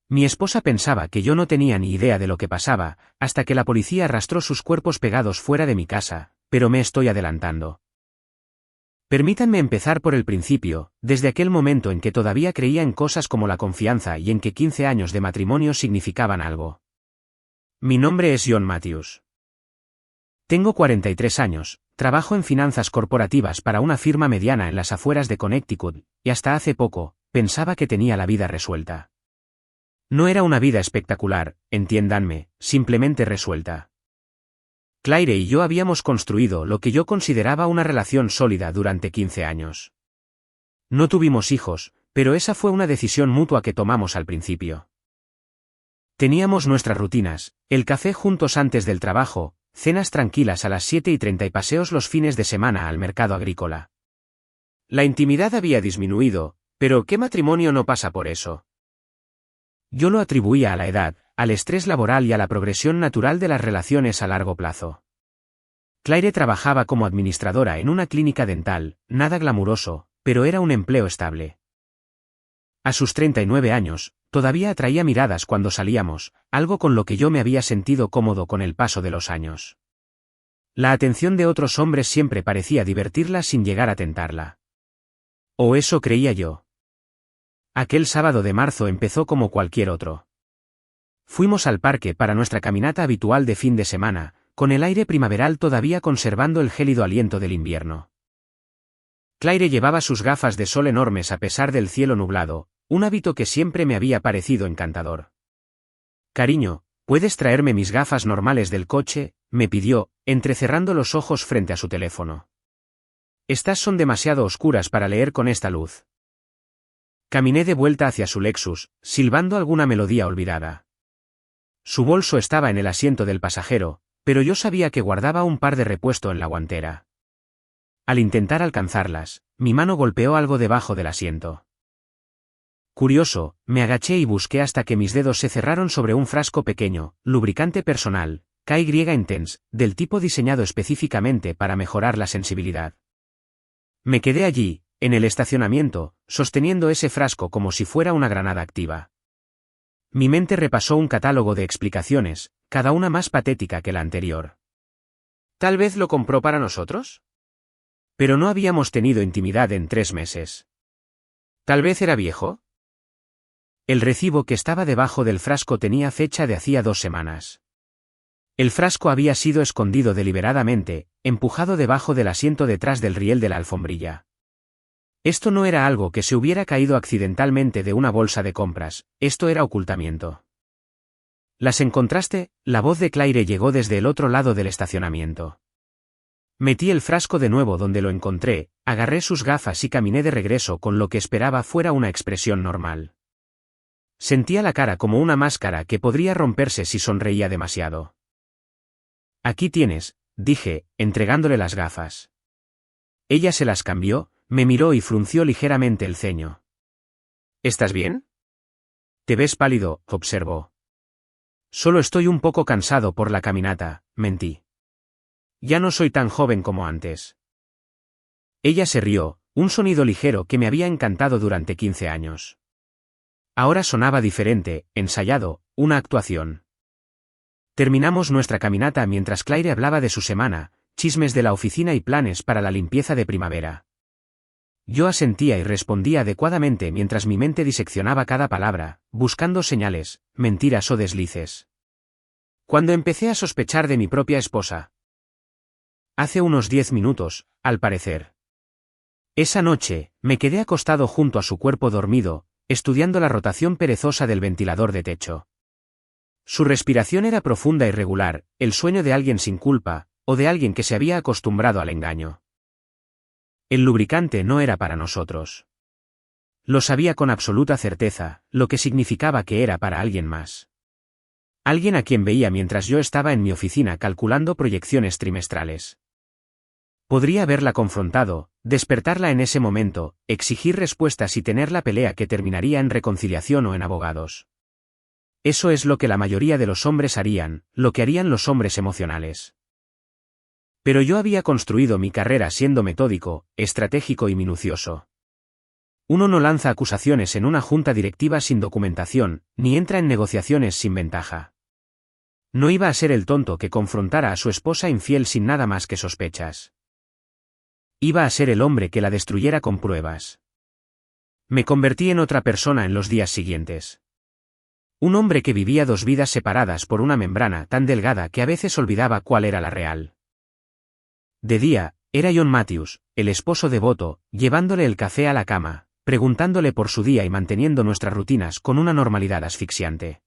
Mi esposa pensaba que yo no tenía ni idea de lo que pasaba, hasta que la policía arrastró sus cuerpos pegados fuera de mi casa, pero me estoy adelantando. Permítanme empezar por el principio, desde aquel momento en que todavía creía en cosas como la confianza y en que 15 años de matrimonio significaban algo. Mi nombre es John Matthews. Tengo 43 años, trabajo en finanzas corporativas para una firma mediana en las afueras de Connecticut, y hasta hace poco, pensaba que tenía la vida resuelta. No era una vida espectacular, entiéndanme, simplemente resuelta. Claire y yo habíamos construido lo que yo consideraba una relación sólida durante 15 años. No tuvimos hijos, pero esa fue una decisión mutua que tomamos al principio. Teníamos nuestras rutinas, el café juntos antes del trabajo, cenas tranquilas a las 7:30 y paseos los fines de semana al mercado agrícola. La intimidad había disminuido, pero ¿qué matrimonio no pasa por eso? Yo lo atribuía a la edad, al estrés laboral y a la progresión natural de las relaciones a largo plazo. Claire trabajaba como administradora en una clínica dental, nada glamuroso, pero era un empleo estable. A sus 39 años, todavía atraía miradas cuando salíamos, algo con lo que yo me había sentido cómodo con el paso de los años. La atención de otros hombres siempre parecía divertirla sin llegar a tentarla. O eso creía yo. Aquel sábado de marzo empezó como cualquier otro. Fuimos al parque para nuestra caminata habitual de fin de semana, con el aire primaveral todavía conservando el gélido aliento del invierno. Claire llevaba sus gafas de sol enormes a pesar del cielo nublado, un hábito que siempre me había parecido encantador. Cariño, ¿puedes traerme mis gafas normales del coche?, me pidió, entrecerrando los ojos frente a su teléfono. Estas son demasiado oscuras para leer con esta luz. Caminé de vuelta hacia su Lexus, silbando alguna melodía olvidada. Su bolso estaba en el asiento del pasajero, pero yo sabía que guardaba un par de repuesto en la guantera. Al intentar alcanzarlas, mi mano golpeó algo debajo del asiento. Curioso, me agaché y busqué hasta que mis dedos se cerraron sobre un frasco pequeño, lubricante personal, KY Intense, del tipo diseñado específicamente para mejorar la sensibilidad. Me quedé allí, en el estacionamiento, sosteniendo ese frasco como si fuera una granada activa. Mi mente repasó un catálogo de explicaciones, cada una más patética que la anterior. ¿Tal vez lo compró para nosotros? Pero no habíamos tenido intimidad en 3 meses. ¿Tal vez era viejo? El recibo que estaba debajo del frasco tenía fecha de hacía 2 semanas. El frasco había sido escondido deliberadamente, empujado debajo del asiento detrás del riel de la alfombrilla. Esto no era algo que se hubiera caído accidentalmente de una bolsa de compras, esto era ocultamiento. ¿Las encontraste? La voz de Claire llegó desde el otro lado del estacionamiento. Metí el frasco de nuevo donde lo encontré, agarré sus gafas y caminé de regreso con lo que esperaba fuera una expresión normal. Sentía la cara como una máscara que podría romperse si sonreía demasiado. Aquí tienes, dije, entregándole las gafas. Ella se las cambió, me miró y frunció ligeramente el ceño. ¿Estás bien? Te ves pálido, observó. Solo estoy un poco cansado por la caminata, mentí. Ya no soy tan joven como antes. Ella se rió, un sonido ligero que me había encantado durante 15 años. Ahora sonaba diferente, ensayado, una actuación. Terminamos nuestra caminata mientras Claire hablaba de su semana, chismes de la oficina y planes para la limpieza de primavera. Yo asentía y respondía adecuadamente mientras mi mente diseccionaba cada palabra, buscando señales, mentiras o deslices. Cuando empecé a sospechar de mi propia esposa. Hace unos 10 minutos, al parecer. Esa noche, me quedé acostado junto a su cuerpo dormido, estudiando la rotación perezosa del ventilador de techo. Su respiración era profunda y regular, el sueño de alguien sin culpa, o de alguien que se había acostumbrado al engaño. El lubricante no era para nosotros. Lo sabía con absoluta certeza, lo que significaba que era para alguien más. Alguien a quien veía mientras yo estaba en mi oficina calculando proyecciones trimestrales. Podría haberla confrontado, despertarla en ese momento, exigir respuestas y tener la pelea que terminaría en reconciliación o en abogados. Eso es lo que la mayoría de los hombres harían, lo que harían los hombres emocionales. Pero yo había construido mi carrera siendo metódico, estratégico y minucioso. Uno no lanza acusaciones en una junta directiva sin documentación, ni entra en negociaciones sin ventaja. No iba a ser el tonto que confrontara a su esposa infiel sin nada más que sospechas. Iba a ser el hombre que la destruyera con pruebas. Me convertí en otra persona en los días siguientes. Un hombre que vivía dos vidas separadas por una membrana tan delgada que a veces olvidaba cuál era la real. De día, era John Matthews, el esposo devoto, llevándole el café a la cama, preguntándole por su día y manteniendo nuestras rutinas con una normalidad asfixiante.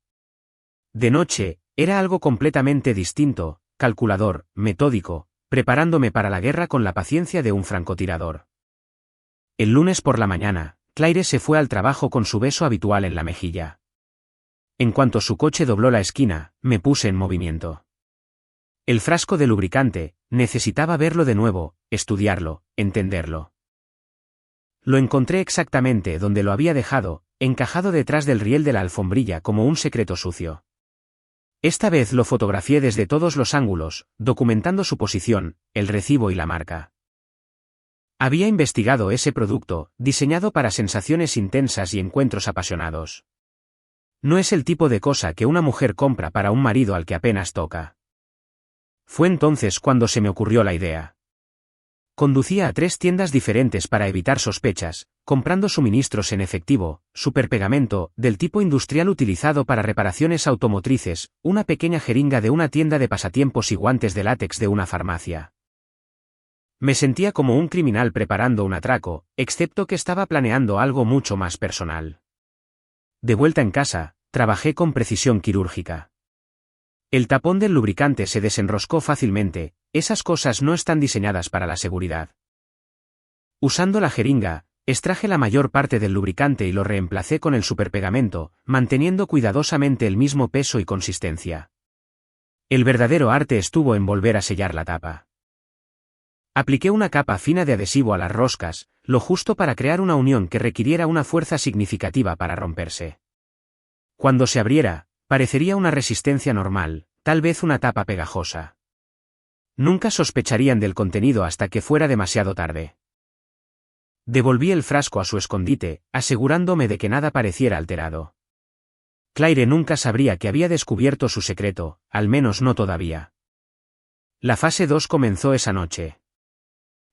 De noche, era algo completamente distinto, calculador, metódico, preparándome para la guerra con la paciencia de un francotirador. El lunes por la mañana, Claire se fue al trabajo con su beso habitual en la mejilla. En cuanto su coche dobló la esquina, me puse en movimiento. El frasco de lubricante, necesitaba verlo de nuevo, estudiarlo, entenderlo. Lo encontré exactamente donde lo había dejado, encajado detrás del riel de la alfombrilla como un secreto sucio. Esta vez lo fotografié desde todos los ángulos, documentando su posición, el recibo y la marca. Había investigado ese producto, diseñado para sensaciones intensas y encuentros apasionados. No es el tipo de cosa que una mujer compra para un marido al que apenas toca. Fue entonces cuando se me ocurrió la idea. Conducía a 3 tiendas diferentes para evitar sospechas, comprando suministros en efectivo, superpegamento, del tipo industrial utilizado para reparaciones automotrices, una pequeña jeringa de una tienda de pasatiempos y guantes de látex de una farmacia. Me sentía como un criminal preparando un atraco, excepto que estaba planeando algo mucho más personal. De vuelta en casa, trabajé con precisión quirúrgica. El tapón del lubricante se desenroscó fácilmente, esas cosas no están diseñadas para la seguridad. Usando la jeringa, extraje la mayor parte del lubricante y lo reemplacé con el superpegamento, manteniendo cuidadosamente el mismo peso y consistencia. El verdadero arte estuvo en volver a sellar la tapa. Apliqué una capa fina de adhesivo a las roscas, lo justo para crear una unión que requiriera una fuerza significativa para romperse. Cuando se abriera, parecería una resistencia normal, tal vez una tapa pegajosa. Nunca sospecharían del contenido hasta que fuera demasiado tarde. Devolví el frasco a su escondite, asegurándome de que nada pareciera alterado. Claire nunca sabría que había descubierto su secreto, al menos no todavía. La fase 2 comenzó esa noche.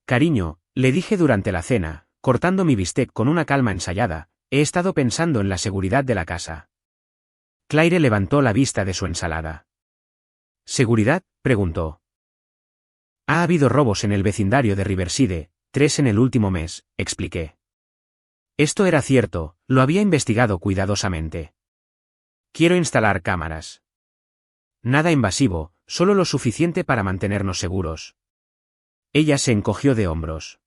Cariño, le dije durante la cena, cortando mi bistec con una calma ensayada, he estado pensando en la seguridad de la casa. Claire levantó la vista de su ensalada. ¿Seguridad?, preguntó. Ha habido robos en el vecindario de Riverside, 3 en el último mes, expliqué. Esto era cierto, lo había investigado cuidadosamente. Quiero instalar cámaras. Nada invasivo, solo lo suficiente para mantenernos seguros. Ella se encogió de hombros.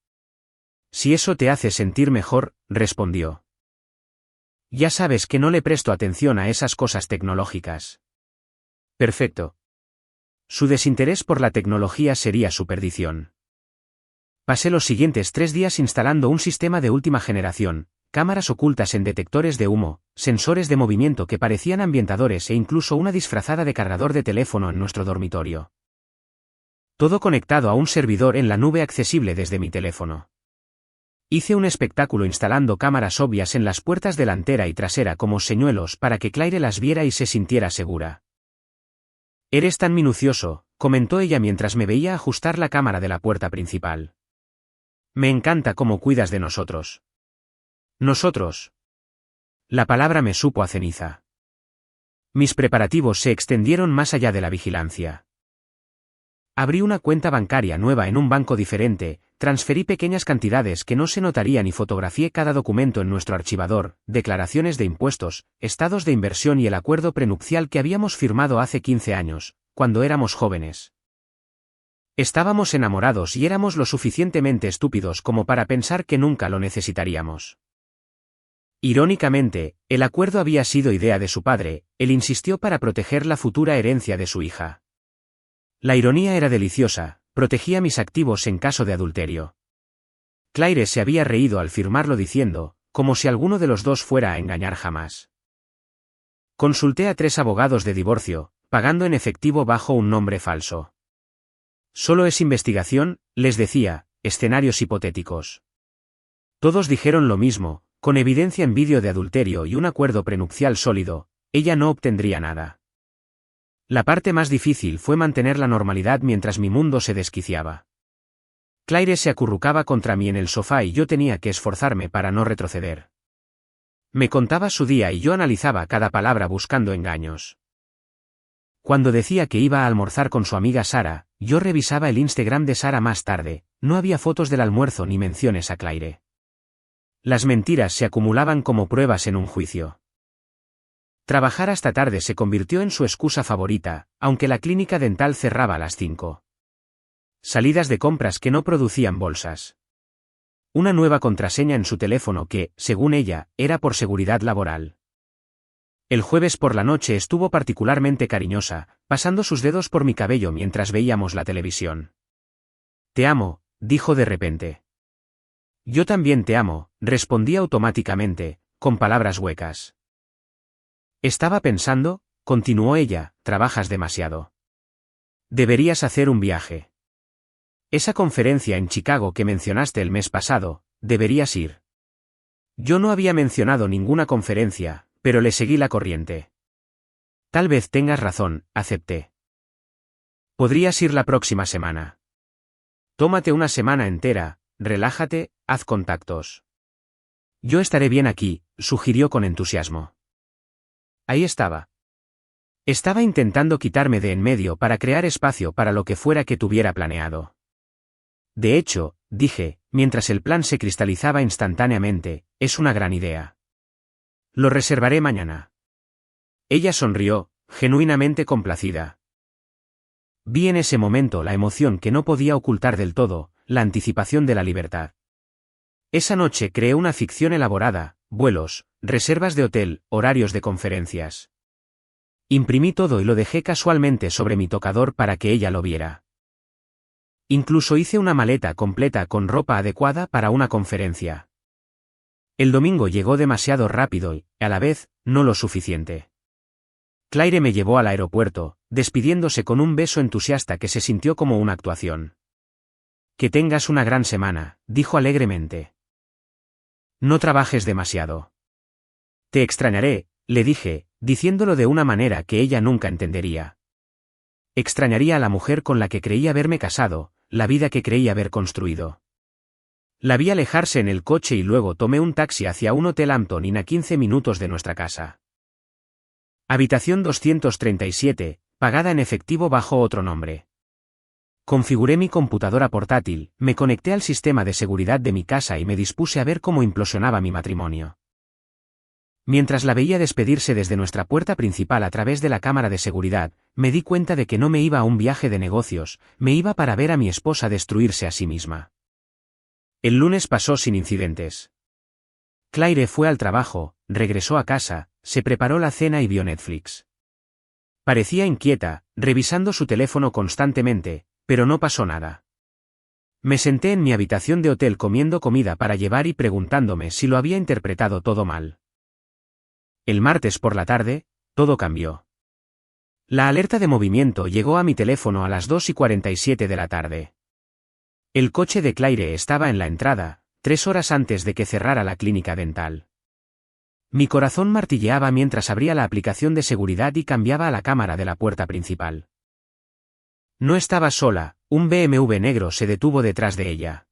Si eso te hace sentir mejor, respondió. Ya sabes que no le presto atención a esas cosas tecnológicas. Perfecto. Su desinterés por la tecnología sería su perdición. Pasé los siguientes 3 días instalando un sistema de última generación, cámaras ocultas en detectores de humo, sensores de movimiento que parecían ambientadores e incluso una disfrazada de cargador de teléfono en nuestro dormitorio. Todo conectado a un servidor en la nube accesible desde mi teléfono. Hice un espectáculo instalando cámaras obvias en las puertas delantera y trasera como señuelos para que Claire las viera y se sintiera segura. Eres tan minucioso, comentó ella mientras me veía ajustar la cámara de la puerta principal. Me encanta cómo cuidas de nosotros. Nosotros. La palabra me supo a ceniza. Mis preparativos se extendieron más allá de la vigilancia. Abrí una cuenta bancaria nueva en un banco diferente, transferí pequeñas cantidades que no se notarían y fotografié cada documento en nuestro archivador, declaraciones de impuestos, estados de inversión y el acuerdo prenupcial que habíamos firmado hace 15 años, cuando éramos jóvenes. Estábamos enamorados y éramos lo suficientemente estúpidos como para pensar que nunca lo necesitaríamos. Irónicamente, el acuerdo había sido idea de su padre, él insistió para proteger la futura herencia de su hija. La ironía era deliciosa, protegía mis activos en caso de adulterio. Claire se había reído al firmarlo diciendo, como si alguno de los dos fuera a engañar jamás. Consulté a 3 abogados de divorcio, pagando en efectivo bajo un nombre falso. Solo es investigación, les decía, escenarios hipotéticos. Todos dijeron lo mismo, Con evidencia en vídeo de adulterio y un acuerdo prenupcial sólido, ella no obtendría nada. La parte más difícil fue mantener la normalidad mientras mi mundo se desquiciaba. Claire se acurrucaba contra mí en el sofá y yo tenía que esforzarme para no retroceder. Me contaba su día y yo analizaba cada palabra buscando engaños. Cuando decía que iba a almorzar con su amiga Sara, yo revisaba el Instagram de Sara más tarde, no había fotos del almuerzo ni menciones a Claire. Las mentiras se acumulaban como pruebas en un juicio. Trabajar hasta tarde se convirtió en su excusa favorita, aunque la clínica dental cerraba a las 5. Salidas de compras que no producían bolsas. Una nueva contraseña en su teléfono que, según ella, era por seguridad laboral. El jueves por la noche estuvo particularmente cariñosa, pasando sus dedos por mi cabello mientras veíamos la televisión. «Te amo», dijo de repente. «Yo también te amo», respondí automáticamente, con palabras huecas. «Estaba pensando», continuó ella, «trabajas demasiado. Deberías hacer un viaje. Esa conferencia en Chicago que mencionaste el mes pasado, deberías ir». Yo no había mencionado ninguna conferencia, pero le seguí la corriente. «Tal vez tengas razón», acepté. «Podrías ir la próxima semana. Tómate una semana entera, relájate, haz contactos». «Yo estaré bien aquí», sugirió con entusiasmo. Ahí estaba. Estaba intentando quitarme de en medio para crear espacio para lo que fuera que tuviera planeado. «De hecho», dije, mientras el plan se cristalizaba instantáneamente, «es una gran idea. Lo reservaré mañana». Ella sonrió, genuinamente complacida. Vi en ese momento la emoción que no podía ocultar del todo, la anticipación de la libertad. Esa noche creé una ficción elaborada, vuelos, reservas de hotel, horarios de conferencias. Imprimí todo y lo dejé casualmente sobre mi tocador para que ella lo viera. Incluso hice una maleta completa con ropa adecuada para una conferencia. El domingo llegó demasiado rápido y, a la vez, no lo suficiente. Claire me llevó al aeropuerto, despidiéndose con un beso entusiasta que se sintió como una actuación. «Que tengas una gran semana», dijo alegremente. «No trabajes demasiado». «Te extrañaré», le dije, diciéndolo de una manera que ella nunca entendería. Extrañaría a la mujer con la que creía haberme casado, la vida que creía haber construido. La vi alejarse en el coche y luego tomé un taxi hacia un hotel Hampton Inn a 15 minutos de nuestra casa. Habitación 237, pagada en efectivo bajo otro nombre. Configuré mi computadora portátil, me conecté al sistema de seguridad de mi casa y me dispuse a ver cómo implosionaba mi matrimonio. Mientras la veía despedirse desde nuestra puerta principal a través de la cámara de seguridad, me di cuenta de que no me iba a un viaje de negocios, me iba para ver a mi esposa destruirse a sí misma. El lunes pasó sin incidentes. Claire fue al trabajo, regresó a casa, se preparó la cena y vio Netflix. Parecía inquieta, revisando su teléfono constantemente, pero no pasó nada. Me senté en mi habitación de hotel comiendo comida para llevar y preguntándome si lo había interpretado todo mal. El martes por la tarde, todo cambió. La alerta de movimiento llegó a mi teléfono a las 2:47 de la tarde. El coche de Claire estaba en la entrada, 3 horas antes de que cerrara la clínica dental. Mi corazón martilleaba mientras abría la aplicación de seguridad y cambiaba a la cámara de la puerta principal. No estaba sola, un BMW negro se detuvo detrás de ella.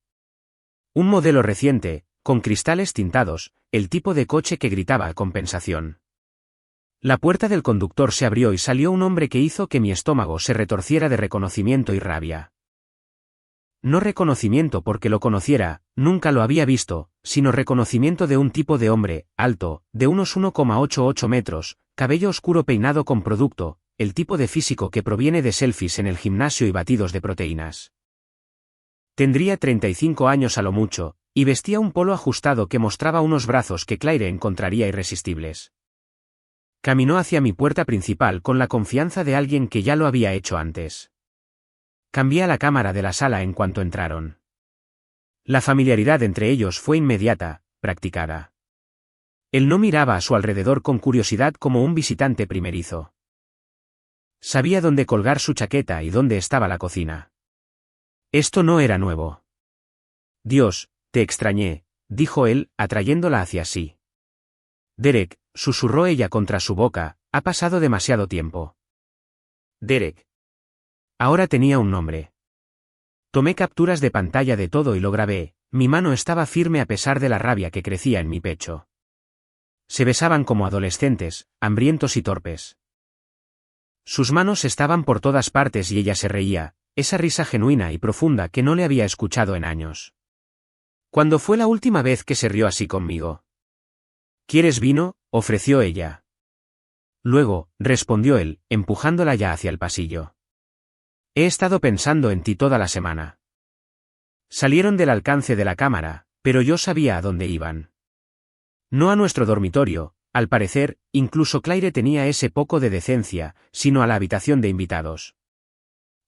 Un modelo reciente, con cristales tintados, el tipo de coche que gritaba a compensación. La puerta del conductor se abrió y salió un hombre que hizo que mi estómago se retorciera de reconocimiento y rabia. No reconocimiento porque lo conociera, nunca lo había visto, sino reconocimiento de un tipo de hombre, alto, de unos 1,88 metros, cabello oscuro peinado con producto, el tipo de físico que proviene de selfies en el gimnasio y batidos de proteínas. Tendría 35 años a lo mucho, y vestía un polo ajustado que mostraba unos brazos que Claire encontraría irresistibles. Caminó hacia mi puerta principal con la confianza de alguien que ya lo había hecho antes. Cambié a la cámara de la sala en cuanto entraron. La familiaridad entre ellos fue inmediata, practicada. Él no miraba a su alrededor con curiosidad como un visitante primerizo. Sabía dónde colgar su chaqueta y dónde estaba la cocina. Esto no era nuevo. «Dios, te extrañé», dijo él, atrayéndola hacia sí. Derek, susurró ella contra su boca, ha pasado demasiado tiempo. Derek. Ahora tenía un nombre. Tomé capturas de pantalla de todo y lo grabé, mi mano estaba firme a pesar de la rabia que crecía en mi pecho. Se besaban como adolescentes, hambrientos y torpes. Sus manos estaban por todas partes y ella se reía, esa risa genuina y profunda que no le había escuchado en años. ¿Cuándo fue la última vez que se rió así conmigo? ¿Quieres vino?, ofreció ella. Luego, respondió él, empujándola ya hacia el pasillo. He estado pensando en ti toda la semana. Salieron del alcance de la cámara, pero yo sabía a dónde iban. No a nuestro dormitorio, al parecer, incluso Claire tenía ese poco de decencia, sino a la habitación de invitados.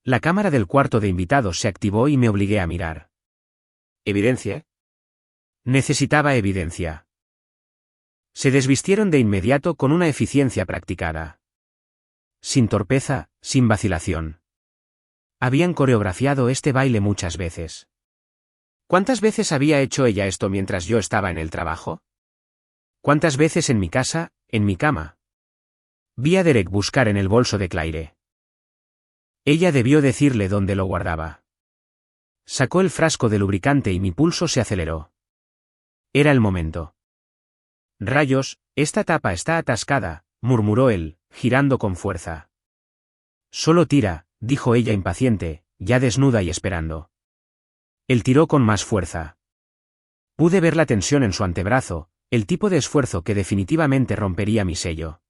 La cámara del cuarto de invitados se activó y me obligué a mirar. ¿Evidencia? Necesitaba evidencia. Se desvistieron de inmediato con una eficiencia practicada. Sin torpeza, sin vacilación. Habían coreografiado este baile muchas veces. ¿Cuántas veces había hecho ella esto mientras yo estaba en el trabajo? ¿Cuántas veces en mi casa, en mi cama? Vi a Derek buscar en el bolso de Claire. Ella debió decirle dónde lo guardaba. Sacó el frasco de lubricante y mi pulso se aceleró. Era el momento. Rayos, esta tapa está atascada, murmuró él, girando con fuerza. Solo tira, dijo ella impaciente, ya desnuda y esperando. Él tiró con más fuerza. Pude ver la tensión en su antebrazo, el tipo de esfuerzo que definitivamente rompería mi sello.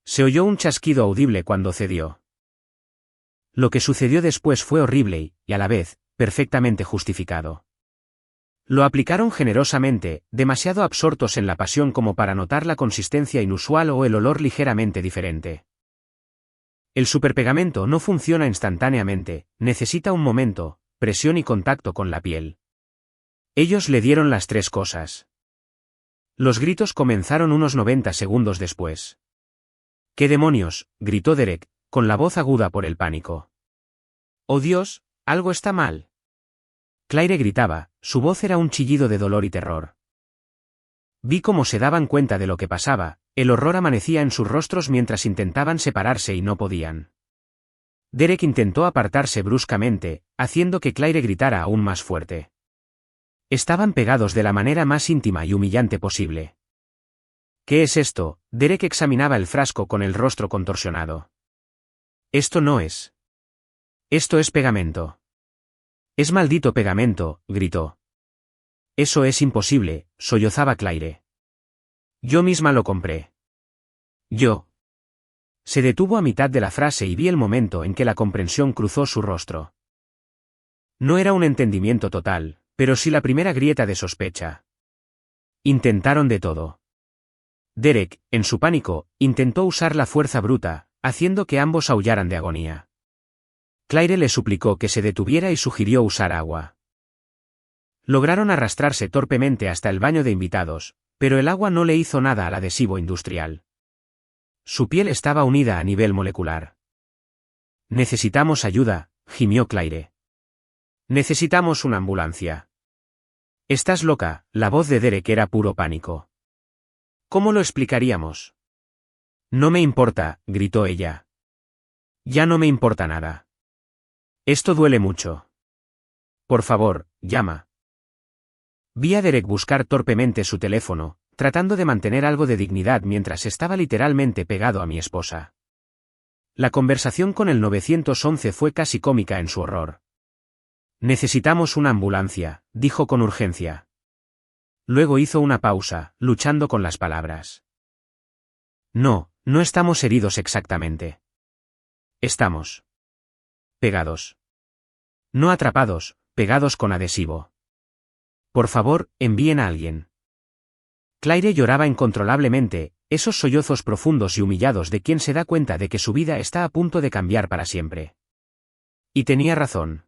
Se oyó un chasquido audible cuando cedió. Lo que sucedió después fue horrible y, a la vez, perfectamente justificado. Lo aplicaron generosamente, demasiado absortos en la pasión como para notar la consistencia inusual o el olor ligeramente diferente. El superpegamento no funciona instantáneamente, necesita un momento, presión y contacto con la piel. Ellos le dieron las tres cosas. Los gritos comenzaron unos 90 segundos después. ¿Qué demonios?, gritó Derek, con la voz aguda por el pánico. ¡Oh Dios, algo está mal! Claire gritaba, su voz era un chillido de dolor y terror. Vi cómo se daban cuenta de lo que pasaba, el horror amanecía en sus rostros mientras intentaban separarse y no podían. Derek intentó apartarse bruscamente, haciendo que Claire gritara aún más fuerte. Estaban pegados de la manera más íntima y humillante posible. ¿Qué es esto? Derek examinaba el frasco con el rostro contorsionado. Esto no es. Esto es pegamento. Es maldito pegamento, gritó. Eso es imposible, sollozaba Claire. Yo misma lo compré. Yo. Se detuvo a mitad de la frase y vi el momento en que la comprensión cruzó su rostro. No era un entendimiento total, pero sí la primera grieta de sospecha. Intentaron de todo. Derek, en su pánico, intentó usar la fuerza bruta, haciendo que ambos aullaran de agonía. Claire le suplicó que se detuviera y sugirió usar agua. Lograron arrastrarse torpemente hasta el baño de invitados, pero el agua no le hizo nada al adhesivo industrial. Su piel estaba unida a nivel molecular. Necesitamos ayuda, gimió Claire. Necesitamos una ambulancia. Estás loca, la voz de Derek era puro pánico. ¿Cómo lo explicaríamos? No me importa, gritó ella. Ya no me importa nada. Esto duele mucho. Por favor, llama. Vi a Derek buscar torpemente su teléfono, tratando de mantener algo de dignidad mientras estaba literalmente pegado a mi esposa. La conversación con el 911 fue casi cómica en su horror. Necesitamos una ambulancia, dijo con urgencia. Luego hizo una pausa, luchando con las palabras. No, no estamos heridos exactamente. Estamos pegados. No atrapados, pegados con adhesivo. Por favor, envíen a alguien. Claire lloraba incontrolablemente, esos sollozos profundos y humillados de quien se da cuenta de que su vida está a punto de cambiar para siempre. Y tenía razón.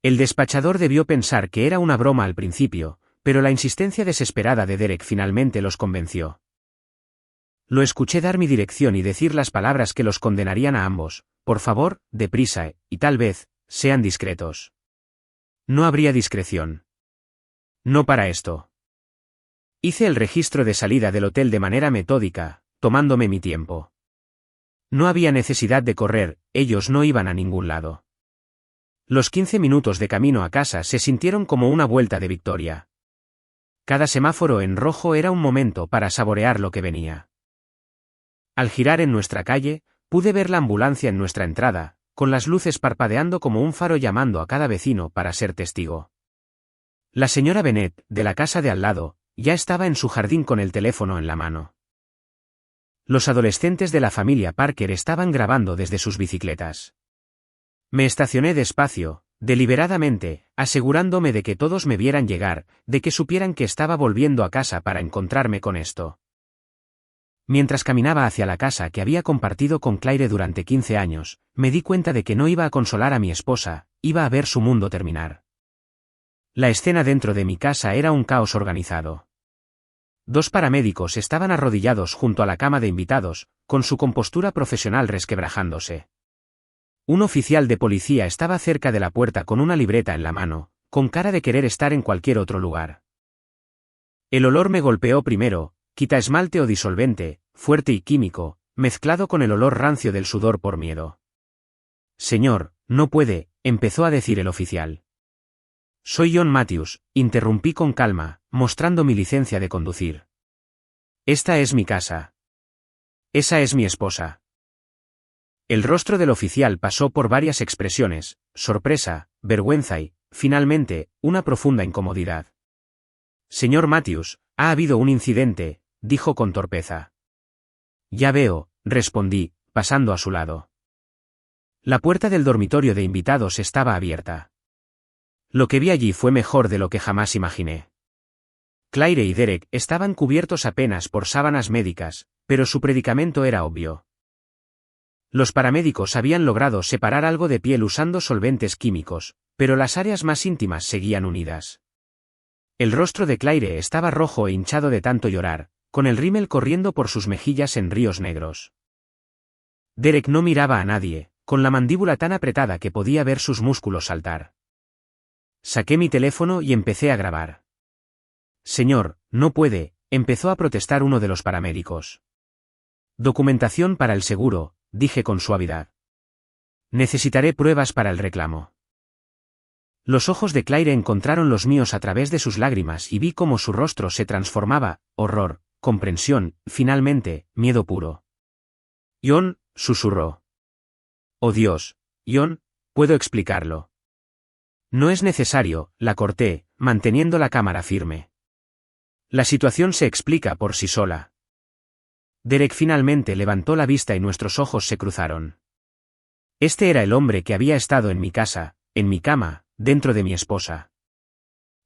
El despachador debió pensar que era una broma al principio, pero la insistencia desesperada de Derek finalmente los convenció. Lo escuché dar mi dirección y decir las palabras que los condenarían a ambos: por favor, deprisa, y tal vez, sean discretos. No habría discreción. No para esto. Hice el registro de salida del hotel de manera metódica, tomándome mi tiempo. No había necesidad de correr, ellos no iban a ningún lado. Los 15 minutos de camino a casa se sintieron como una vuelta de victoria. Cada semáforo en rojo era un momento para saborear lo que venía. Al girar en nuestra calle, pude ver la ambulancia en nuestra entrada, con las luces parpadeando como un faro llamando a cada vecino para ser testigo. La señora Bennett, de la casa de al lado, ya estaba en su jardín con el teléfono en la mano. Los adolescentes de la familia Parker estaban grabando desde sus bicicletas. Me estacioné despacio, deliberadamente, asegurándome de que todos me vieran llegar, de que supieran que estaba volviendo a casa para encontrarme con esto. Mientras caminaba hacia la casa que había compartido con Claire durante 15 años, me di cuenta de que no iba a consolar a mi esposa, iba a ver su mundo terminar. La escena dentro de mi casa era un caos organizado. 2 paramédicos estaban arrodillados junto a la cama de invitados, con su compostura profesional resquebrajándose. Un oficial de policía estaba cerca de la puerta con una libreta en la mano, con cara de querer estar en cualquier otro lugar. El olor me golpeó primero, quita esmalte o disolvente, fuerte y químico, mezclado con el olor rancio del sudor por miedo. Señor, no puede, empezó a decir el oficial. Soy John Matthews, interrumpí con calma, mostrando mi licencia de conducir. Esta es mi casa. Esa es mi esposa. El rostro del oficial pasó por varias expresiones, sorpresa, vergüenza y, finalmente, una profunda incomodidad. Señor Matthews, ha habido un incidente, dijo con torpeza. Ya veo, respondí, pasando a su lado. La puerta del dormitorio de invitados estaba abierta. Lo que vi allí fue mejor de lo que jamás imaginé. Claire y Derek estaban cubiertos apenas por sábanas médicas, pero su predicamento era obvio. Los paramédicos habían logrado separar algo de piel usando solventes químicos, pero las áreas más íntimas seguían unidas. El rostro de Claire estaba rojo e hinchado de tanto llorar, con el rímel corriendo por sus mejillas en ríos negros. Derek no miraba a nadie, con la mandíbula tan apretada que podía ver sus músculos saltar. Saqué mi teléfono y empecé a grabar. Señor, no puede, empezó a protestar uno de los paramédicos. Documentación para el seguro, dije con suavidad. Necesitaré pruebas para el reclamo. Los ojos de Claire encontraron los míos a través de sus lágrimas y vi cómo su rostro se transformaba, horror, comprensión, finalmente, miedo puro. John, susurró. Oh Dios, John, puedo explicarlo. No es necesario, la corté, manteniendo la cámara firme. La situación se explica por sí sola. Derek finalmente levantó la vista y nuestros ojos se cruzaron. Este era el hombre que había estado en mi casa, en mi cama, dentro de mi esposa.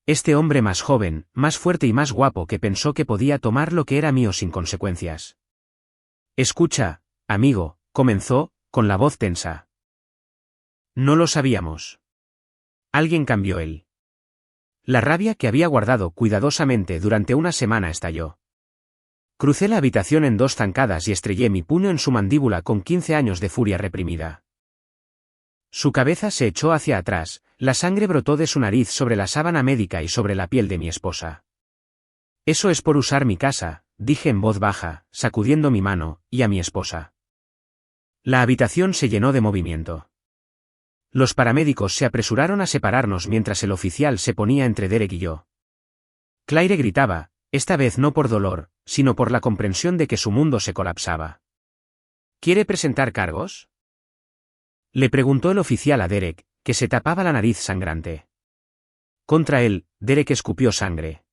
Este hombre más joven, más fuerte y más guapo que pensó que podía tomar lo que era mío sin consecuencias. Escucha, amigo, comenzó, con la voz tensa. No lo sabíamos. Alguien cambió él. La rabia que había guardado cuidadosamente durante una semana estalló. Crucé la habitación en 2 zancadas y estrellé mi puño en su mandíbula con 15 años de furia reprimida. Su cabeza se echó hacia atrás, la sangre brotó de su nariz sobre la sábana médica y sobre la piel de mi esposa. Eso es por usar mi casa, dije en voz baja, sacudiendo mi mano, y a mi esposa. La habitación se llenó de movimiento. Los paramédicos se apresuraron a separarnos mientras el oficial se ponía entre Derek y yo. Claire gritaba, esta vez no por dolor, sino por la comprensión de que su mundo se colapsaba. ¿Quiere presentar cargos?, le preguntó el oficial a Derek, que se tapaba la nariz sangrante. Contra él, Derek escupió sangre.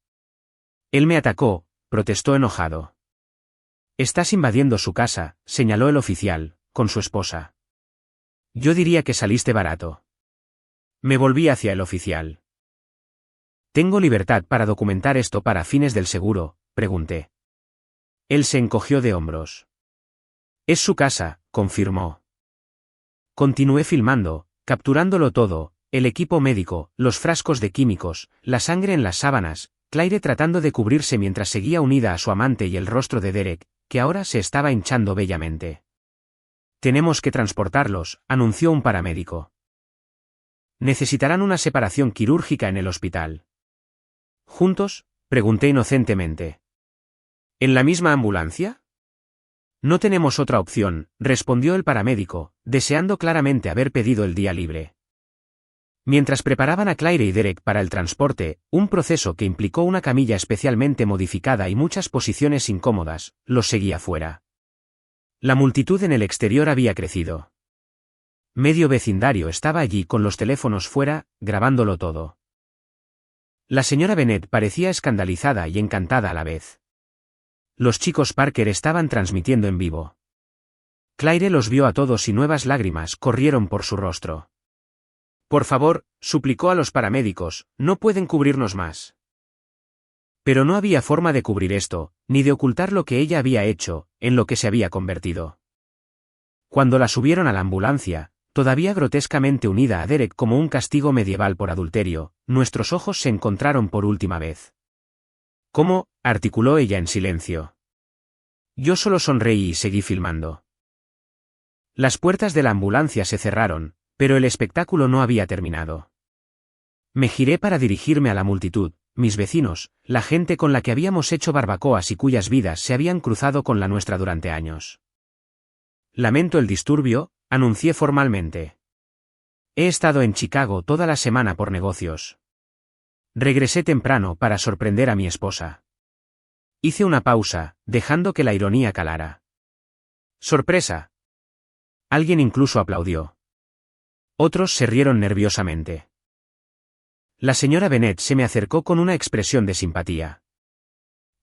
Él me atacó, protestó enojado. Estás invadiendo su casa, señaló el oficial, con su esposa. Yo diría que saliste barato. Me volví hacia el oficial. ¿Tengo libertad para documentar esto para fines del seguro?, pregunté. Él se encogió de hombros. Es su casa, confirmó. Continué filmando, capturándolo todo, el equipo médico, los frascos de químicos, la sangre en las sábanas, Claire tratando de cubrirse mientras seguía unida a su amante y el rostro de Derek, que ahora se estaba hinchando bellamente. Tenemos que transportarlos, anunció un paramédico. Necesitarán una separación quirúrgica en el hospital. ¿Juntos?, pregunté inocentemente. ¿En la misma ambulancia? No tenemos otra opción, respondió el paramédico, deseando claramente haber pedido el día libre. Mientras preparaban a Claire y Derek para el transporte, un proceso que implicó una camilla especialmente modificada y muchas posiciones incómodas, los seguía fuera. La multitud en el exterior había crecido. Medio vecindario estaba allí con los teléfonos fuera, grabándolo todo. La señora Bennet parecía escandalizada y encantada a la vez. Los chicos Parker estaban transmitiendo en vivo. Claire los vio a todos y nuevas lágrimas corrieron por su rostro. Por favor, suplicó a los paramédicos, no pueden cubrirnos más. Pero no había forma de cubrir esto, ni de ocultar lo que ella había hecho, en lo que se había convertido. Cuando la subieron a la ambulancia, todavía grotescamente unida a Derek como un castigo medieval por adulterio, nuestros ojos se encontraron por última vez. ¿Cómo?, articuló ella en silencio. Yo solo sonreí y seguí filmando. Las puertas de la ambulancia se cerraron, pero el espectáculo no había terminado. Me giré para dirigirme a la multitud, mis vecinos, la gente con la que habíamos hecho barbacoas y cuyas vidas se habían cruzado con la nuestra durante años. Lamento el disturbio, anuncié formalmente. He estado en Chicago toda la semana por negocios. Regresé temprano para sorprender a mi esposa. Hice una pausa, dejando que la ironía calara. ¡Sorpresa! Alguien incluso aplaudió. Otros se rieron nerviosamente. La señora Bennet se me acercó con una expresión de simpatía.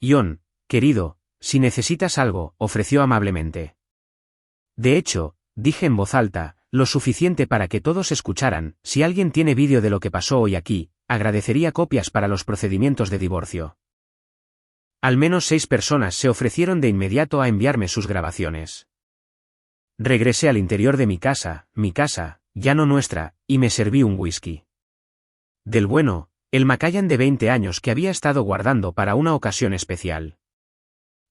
John, querido, si necesitas algo, ofreció amablemente. De hecho, dije en voz alta, lo suficiente para que todos escucharan, si alguien tiene vídeo de lo que pasó hoy aquí, agradecería copias para los procedimientos de divorcio. Al menos 6 personas se ofrecieron de inmediato a enviarme sus grabaciones. Regresé al interior de mi casa, ya no nuestra, y me serví un whisky. Del bueno, el Macallan de 20 años que había estado guardando para una ocasión especial.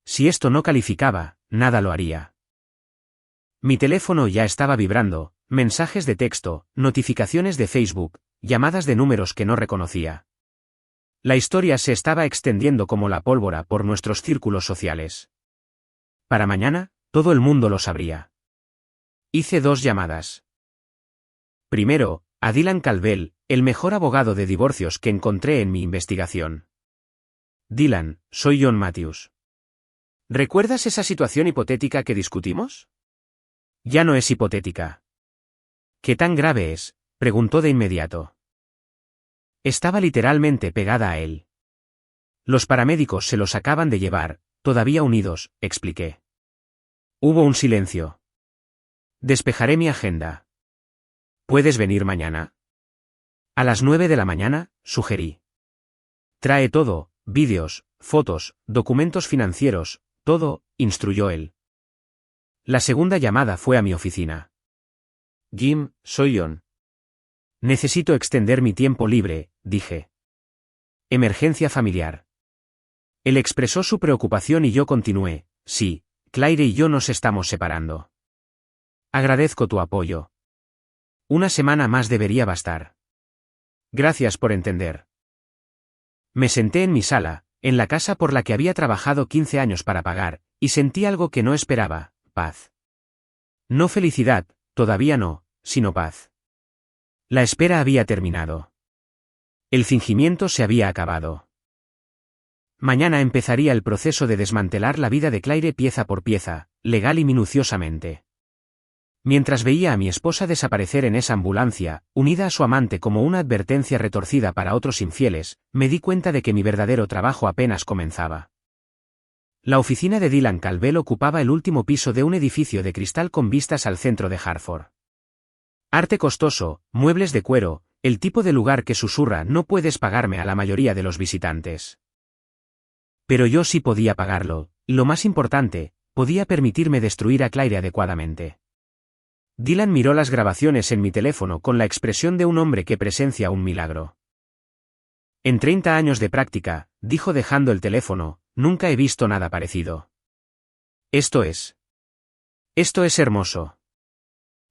Si esto no calificaba, nada lo haría. Mi teléfono ya estaba vibrando, mensajes de texto, notificaciones de Facebook, llamadas de números que no reconocía. La historia se estaba extendiendo como la pólvora por nuestros círculos sociales. Para mañana, todo el mundo lo sabría. Hice 2 llamadas. Primero, a Dylan Calvel, el mejor abogado de divorcios que encontré en mi investigación. Dylan, soy John Matthews. ¿Recuerdas esa situación hipotética que discutimos? Ya no es hipotética. ¿Qué tan grave es?, preguntó de inmediato. Estaba literalmente pegada a él. Los paramédicos se los acaban de llevar, todavía unidos, expliqué. Hubo un silencio. Despejaré mi agenda. ¿Puedes venir mañana? A las 9 de la mañana, sugerí. Trae todo, vídeos, fotos, documentos financieros, todo, instruyó él. La segunda llamada fue a mi oficina. Jim, soy John. Necesito extender mi tiempo libre, dije. Emergencia familiar. Él expresó su preocupación y yo continué, sí, Claire y yo nos estamos separando. Agradezco tu apoyo. Una semana más debería bastar. Gracias por entender. Me senté en mi sala, en la casa por la que había trabajado 15 años para pagar, y sentí algo que no esperaba, paz. No felicidad, todavía no, sino paz. La espera había terminado. El fingimiento se había acabado. Mañana empezaría el proceso de desmantelar la vida de Claire pieza por pieza, legal y minuciosamente. Mientras veía a mi esposa desaparecer en esa ambulancia, unida a su amante como una advertencia retorcida para otros infieles, me di cuenta de que mi verdadero trabajo apenas comenzaba. La oficina de Dylan Calvel ocupaba el último piso de un edificio de cristal con vistas al centro de Hartford. Arte costoso, muebles de cuero, el tipo de lugar que susurra no puedes pagarme a la mayoría de los visitantes. Pero yo sí podía pagarlo, y lo más importante, podía permitirme destruir a Claire adecuadamente. Dylan miró las grabaciones en mi teléfono con la expresión de un hombre que presencia un milagro. En 30 años de práctica, dijo dejando el teléfono, nunca he visto nada parecido. Esto es hermoso.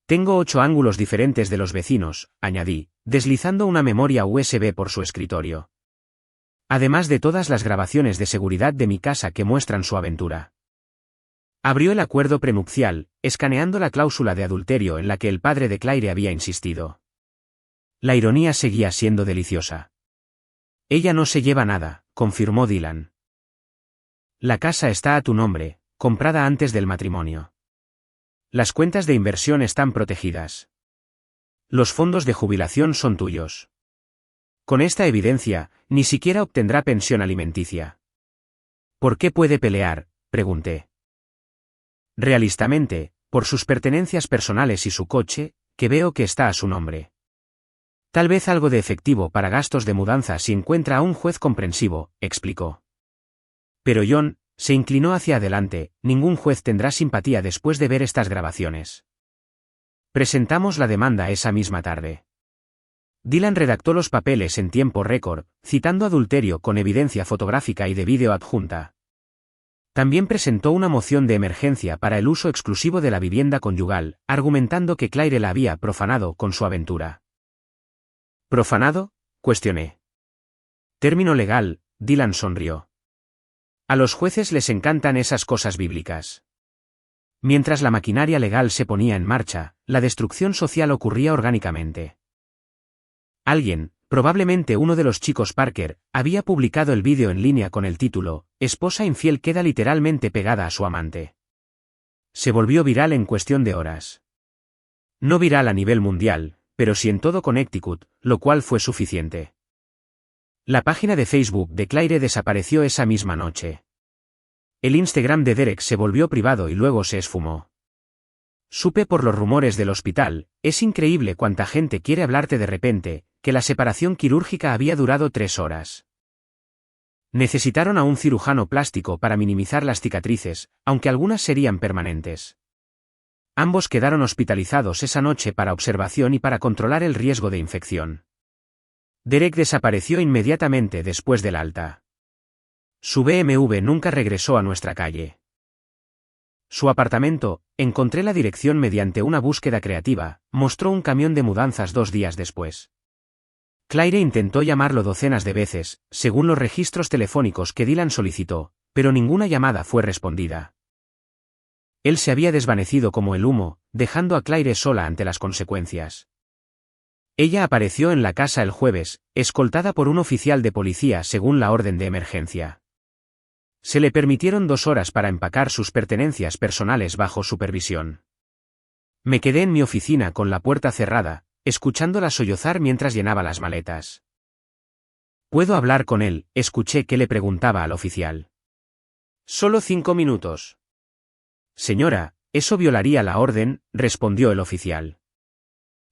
Tengo 8 ángulos diferentes de los vecinos, añadí, deslizando una memoria USB por su escritorio. Además de todas las grabaciones de seguridad de mi casa que muestran su aventura. Abrió el acuerdo prenupcial, escaneando la cláusula de adulterio en la que el padre de Claire había insistido. La ironía seguía siendo deliciosa. Ella no se lleva nada, confirmó Dylan. La casa está a tu nombre, comprada antes del matrimonio. Las cuentas de inversión están protegidas. Los fondos de jubilación son tuyos. Con esta evidencia, ni siquiera obtendrá pensión alimenticia. ¿Por qué puede pelear?, pregunté. Realistamente, por sus pertenencias personales y su coche, que veo que está a su nombre. Tal vez algo de efectivo para gastos de mudanza si encuentra a un juez comprensivo, explicó. Pero John se inclinó hacia adelante, ningún juez tendrá simpatía después de ver estas grabaciones. Presentamos la demanda esa misma tarde. Dylan redactó los papeles en tiempo récord, citando adulterio con evidencia fotográfica y de vídeo adjunta. También presentó una moción de emergencia para el uso exclusivo de la vivienda conyugal, argumentando que Claire la había profanado con su aventura. ¿Profanado?, cuestioné. Término legal, Dylan sonrió. A los jueces les encantan esas cosas bíblicas. Mientras la maquinaria legal se ponía en marcha, la destrucción social ocurría orgánicamente. Alguien, probablemente uno de los chicos Parker, había publicado el vídeo en línea con el título, "Esposa infiel queda literalmente pegada a su amante". Se volvió viral en cuestión de horas. No viral a nivel mundial, pero sí en todo Connecticut, lo cual fue suficiente. La página de Facebook de Claire desapareció esa misma noche. El Instagram de Derek se volvió privado y luego se esfumó. Supe por los rumores del hospital, es increíble cuánta gente quiere hablarte de repente, que la separación quirúrgica había durado 3 horas. Necesitaron a un cirujano plástico para minimizar las cicatrices, aunque algunas serían permanentes. Ambos quedaron hospitalizados esa noche para observación y para controlar el riesgo de infección. Derek desapareció inmediatamente después del alta. Su BMW nunca regresó a nuestra calle. Su apartamento, encontré la dirección mediante una búsqueda creativa, mostró un camión de mudanzas 2 días después. Claire intentó llamarlo docenas de veces, según los registros telefónicos que Dylan solicitó, pero ninguna llamada fue respondida. Él se había desvanecido como el humo, dejando a Claire sola ante las consecuencias. Ella apareció en la casa el jueves, escoltada por un oficial de policía según la orden de emergencia. Se le permitieron 2 horas para empacar sus pertenencias personales bajo supervisión. Me quedé en mi oficina con la puerta cerrada, escuchándola sollozar mientras llenaba las maletas. ¿Puedo hablar con él?, escuché que le preguntaba al oficial. Solo 5 minutos. Señora, eso violaría la orden, respondió el oficial.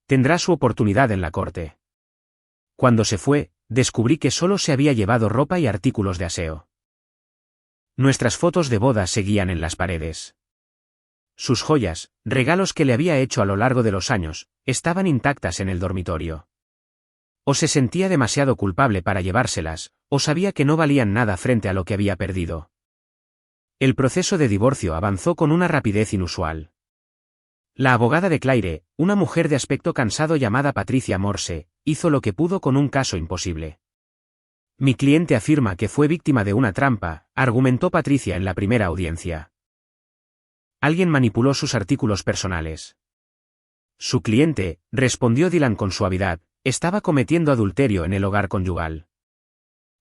Tendrá su oportunidad en la corte. Cuando se fue, descubrí que solo se había llevado ropa y artículos de aseo. Nuestras fotos de boda seguían en las paredes. Sus joyas, regalos que le había hecho a lo largo de los años, estaban intactas en el dormitorio. O se sentía demasiado culpable para llevárselas, o sabía que no valían nada frente a lo que había perdido. El proceso de divorcio avanzó con una rapidez inusual. La abogada de Claire, una mujer de aspecto cansado llamada Patricia Morse, hizo lo que pudo con un caso imposible. Mi cliente afirma que fue víctima de una trampa, argumentó Patricia en la primera audiencia. Alguien manipuló sus artículos personales. Su cliente, respondió Dylan con suavidad, estaba cometiendo adulterio en el hogar conyugal.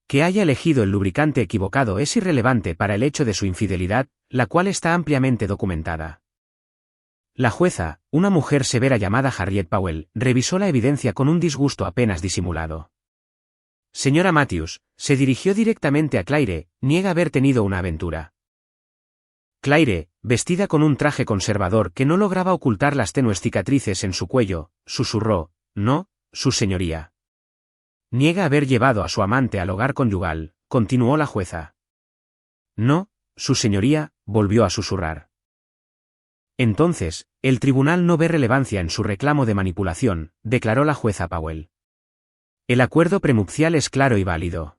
Que haya elegido el lubricante equivocado es irrelevante para el hecho de su infidelidad, la cual está ampliamente documentada. La jueza, una mujer severa llamada Harriet Powell, revisó la evidencia con un disgusto apenas disimulado. Señora Matthews, se dirigió directamente a Claire, niega haber tenido una aventura. Claire, vestida con un traje conservador que no lograba ocultar las tenues cicatrices en su cuello, susurró, «No, su señoría». Niega haber llevado a su amante al hogar conyugal, continuó la jueza. «No, su señoría», volvió a susurrar. Entonces, el tribunal no ve relevancia en su reclamo de manipulación, declaró la jueza Powell. El acuerdo prenupcial es claro y válido.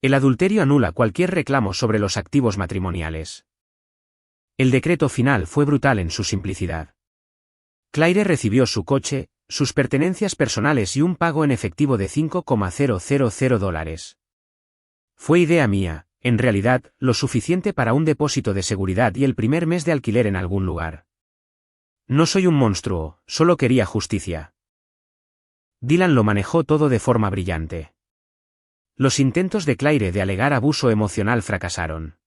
El adulterio anula cualquier reclamo sobre los activos matrimoniales. El decreto final fue brutal en su simplicidad. Claire recibió su coche, sus pertenencias personales y un pago en efectivo de $5,000. Fue idea mía, en realidad, lo suficiente para un depósito de seguridad y el primer mes de alquiler en algún lugar. No soy un monstruo, solo quería justicia. Dylan lo manejó todo de forma brillante. Los intentos de Claire de alegar abuso emocional fracasaron.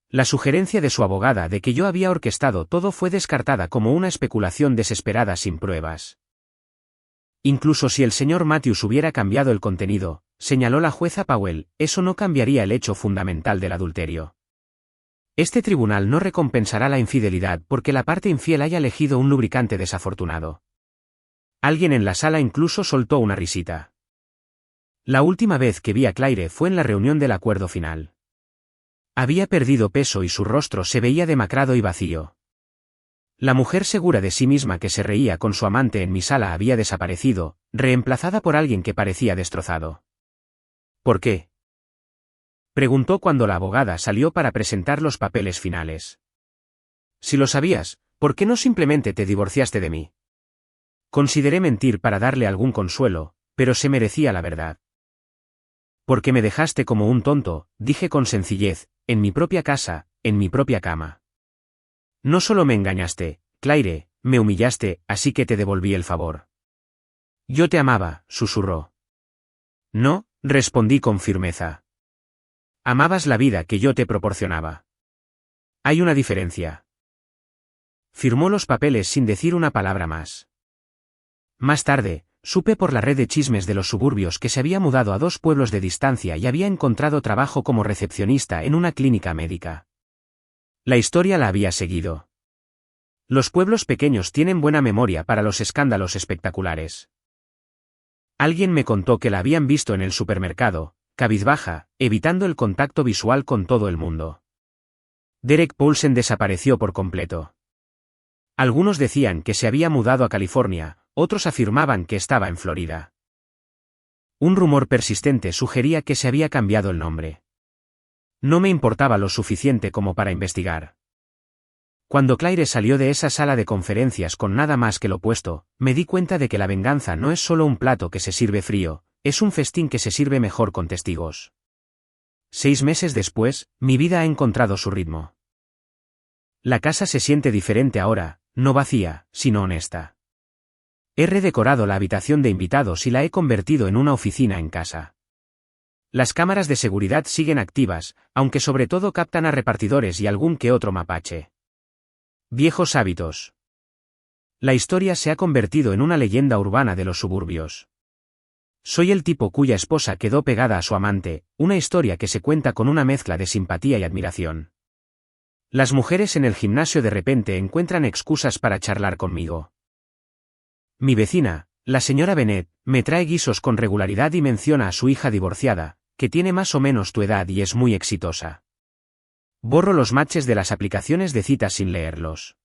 La sugerencia de su abogada de que yo había orquestado todo fue descartada como una especulación desesperada sin pruebas. Incluso si el señor Matthews hubiera cambiado el contenido, señaló la jueza Powell, eso no cambiaría el hecho fundamental del adulterio. Este tribunal no recompensará la infidelidad porque la parte infiel haya elegido un lubricante desafortunado. Alguien en la sala incluso soltó una risita. La última vez que vi a Claire fue en la reunión del acuerdo final. Había perdido peso y su rostro se veía demacrado y vacío. La mujer segura de sí misma que se reía con su amante en mi sala había desaparecido, reemplazada por alguien que parecía destrozado. ¿Por qué?, preguntó cuando la abogada salió para presentar los papeles finales. Si lo sabías, ¿por qué no simplemente te divorciaste de mí? Consideré mentir para darle algún consuelo, pero se merecía la verdad. Porque me dejaste como un tonto, dije con sencillez, en mi propia casa, en mi propia cama. No solo me engañaste, Claire, me humillaste, así que te devolví el favor. Yo te amaba, susurró. No, respondí con firmeza. Amabas la vida que yo te proporcionaba. Hay una diferencia. Firmó los papeles sin decir una palabra más. Más tarde, supe por la red de chismes de los suburbios que se había mudado a 2 pueblos de distancia y había encontrado trabajo como recepcionista en una clínica médica. La historia la había seguido. Los pueblos pequeños tienen buena memoria para los escándalos espectaculares. Alguien me contó que la habían visto en el supermercado, cabizbaja, evitando el contacto visual con todo el mundo. Derek Paulsen desapareció por completo. Algunos decían que se había mudado a California, otros afirmaban que estaba en Florida. Un rumor persistente sugería que se había cambiado el nombre. No me importaba lo suficiente como para investigar. Cuando Claire salió de esa sala de conferencias con nada más que lo opuesto, me di cuenta de que la venganza no es solo un plato que se sirve frío, es un festín que se sirve mejor con testigos. 6 meses después, mi vida ha encontrado su ritmo. La casa se siente diferente ahora, no vacía, sino honesta. He redecorado la habitación de invitados y la he convertido en una oficina en casa. Las cámaras de seguridad siguen activas, aunque sobre todo captan a repartidores y algún que otro mapache. Viejos hábitos. La historia se ha convertido en una leyenda urbana de los suburbios. Soy el tipo cuya esposa quedó pegada a su amante, una historia que se cuenta con una mezcla de simpatía y admiración. Las mujeres en el gimnasio de repente encuentran excusas para charlar conmigo. Mi vecina, la señora Bennett, me trae guisos con regularidad y menciona a su hija divorciada, que tiene más o menos tu edad y es muy exitosa. Borro los matches de las aplicaciones de citas sin leerlos.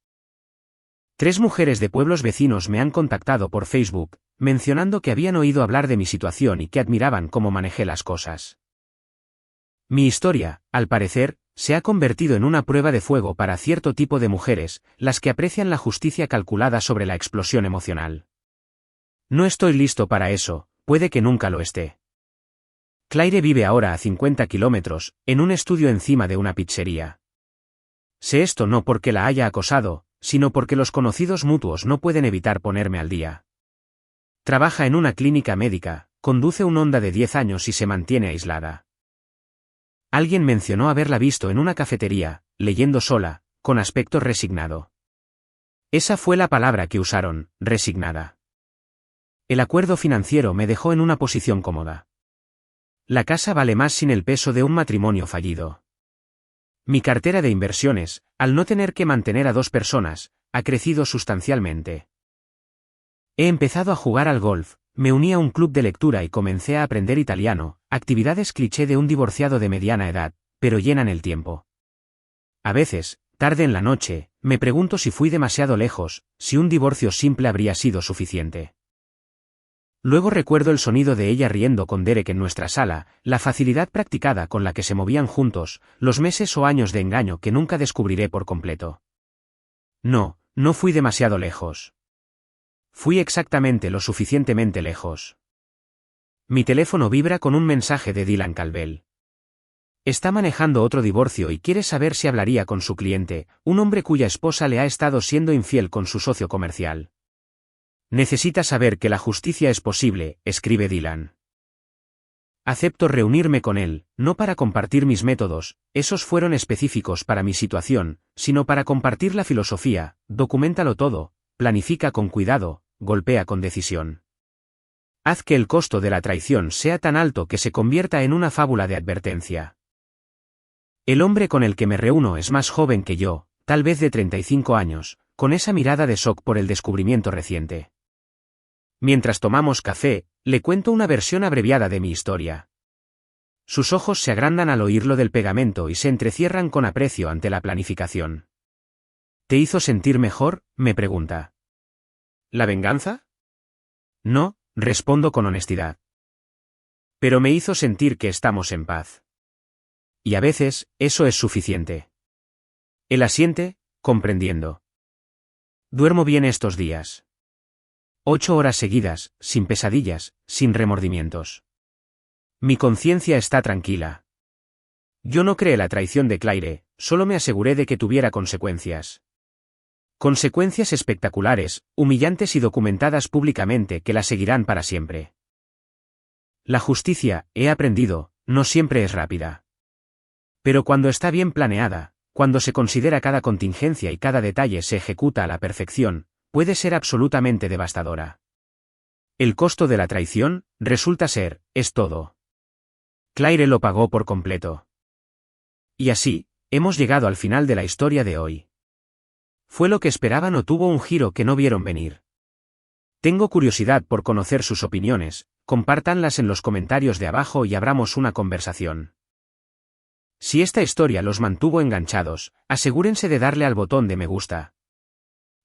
3 mujeres de pueblos vecinos me han contactado por Facebook, mencionando que habían oído hablar de mi situación y que admiraban cómo manejé las cosas. Mi historia, al parecer, se ha convertido en una prueba de fuego para cierto tipo de mujeres, las que aprecian la justicia calculada sobre la explosión emocional. No estoy listo para eso, puede que nunca lo esté. Claire vive ahora a 50 kilómetros, en un estudio encima de una pizzería. Sé esto no porque la haya acosado, sino porque los conocidos mutuos no pueden evitar ponerme al día. Trabaja en una clínica médica, conduce un Honda de 10 años y se mantiene aislada. Alguien mencionó haberla visto en una cafetería, leyendo sola, con aspecto resignado. Esa fue la palabra que usaron, resignada. El acuerdo financiero me dejó en una posición cómoda. La casa vale más sin el peso de un matrimonio fallido. Mi cartera de inversiones, al no tener que mantener a 2 personas, ha crecido sustancialmente. He empezado a jugar al golf, me uní a un club de lectura y comencé a aprender italiano, actividades cliché de un divorciado de mediana edad, pero llenan el tiempo. A veces, tarde en la noche, me pregunto si fui demasiado lejos, si un divorcio simple habría sido suficiente. Luego recuerdo el sonido de ella riendo con Derek en nuestra sala, la facilidad practicada con la que se movían juntos, los meses o años de engaño que nunca descubriré por completo. No, no fui demasiado lejos. Fui exactamente lo suficientemente lejos. Mi teléfono vibra con un mensaje de Dylan Calvel. Está manejando otro divorcio y quiere saber si hablaría con su cliente, un hombre cuya esposa le ha estado siendo infiel con su socio comercial. Necesita saber que la justicia es posible, escribe Dylan. Acepto reunirme con él, no para compartir mis métodos, esos fueron específicos para mi situación, sino para compartir la filosofía, documéntalo todo, planifica con cuidado, golpea con decisión. Haz que el costo de la traición sea tan alto que se convierta en una fábula de advertencia. El hombre con el que me reúno es más joven que yo, tal vez de 35 años, con esa mirada de shock por el descubrimiento reciente. Mientras tomamos café, le cuento una versión abreviada de mi historia. Sus ojos se agrandan al oír lo del pegamento y se entrecierran con aprecio ante la planificación. ¿Te hizo sentir mejor?, me pregunta. ¿La venganza? No, respondo con honestidad. Pero me hizo sentir que estamos en paz. Y a veces, eso es suficiente. Él asiente, comprendiendo. Duermo bien estos días. 8 horas seguidas, sin pesadillas, sin remordimientos. Mi conciencia está tranquila. Yo no creé la traición de Claire, solo me aseguré de que tuviera consecuencias. Consecuencias espectaculares, humillantes y documentadas públicamente que la seguirán para siempre. La justicia, he aprendido, no siempre es rápida. Pero cuando está bien planeada, cuando se considera cada contingencia y cada detalle se ejecuta a la perfección, puede ser absolutamente devastadora. El costo de la traición, resulta ser, es todo. Claire lo pagó por completo. Y así, hemos llegado al final de la historia de hoy. ¿Fue lo que esperaban o tuvo un giro que no vieron venir? Tengo curiosidad por conocer sus opiniones, compártanlas en los comentarios de abajo y abramos una conversación. Si esta historia los mantuvo enganchados, asegúrense de darle al botón de me gusta.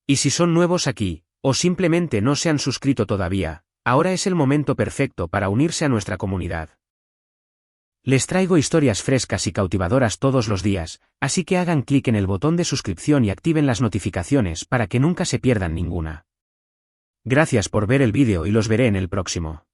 Y si son nuevos aquí, o simplemente no se han suscrito todavía, ahora es el momento perfecto para unirse a nuestra comunidad. Les traigo historias frescas y cautivadoras todos los días, así que hagan clic en el botón de suscripción y activen las notificaciones para que nunca se pierdan ninguna. Gracias por ver el vídeo y los veré en el próximo.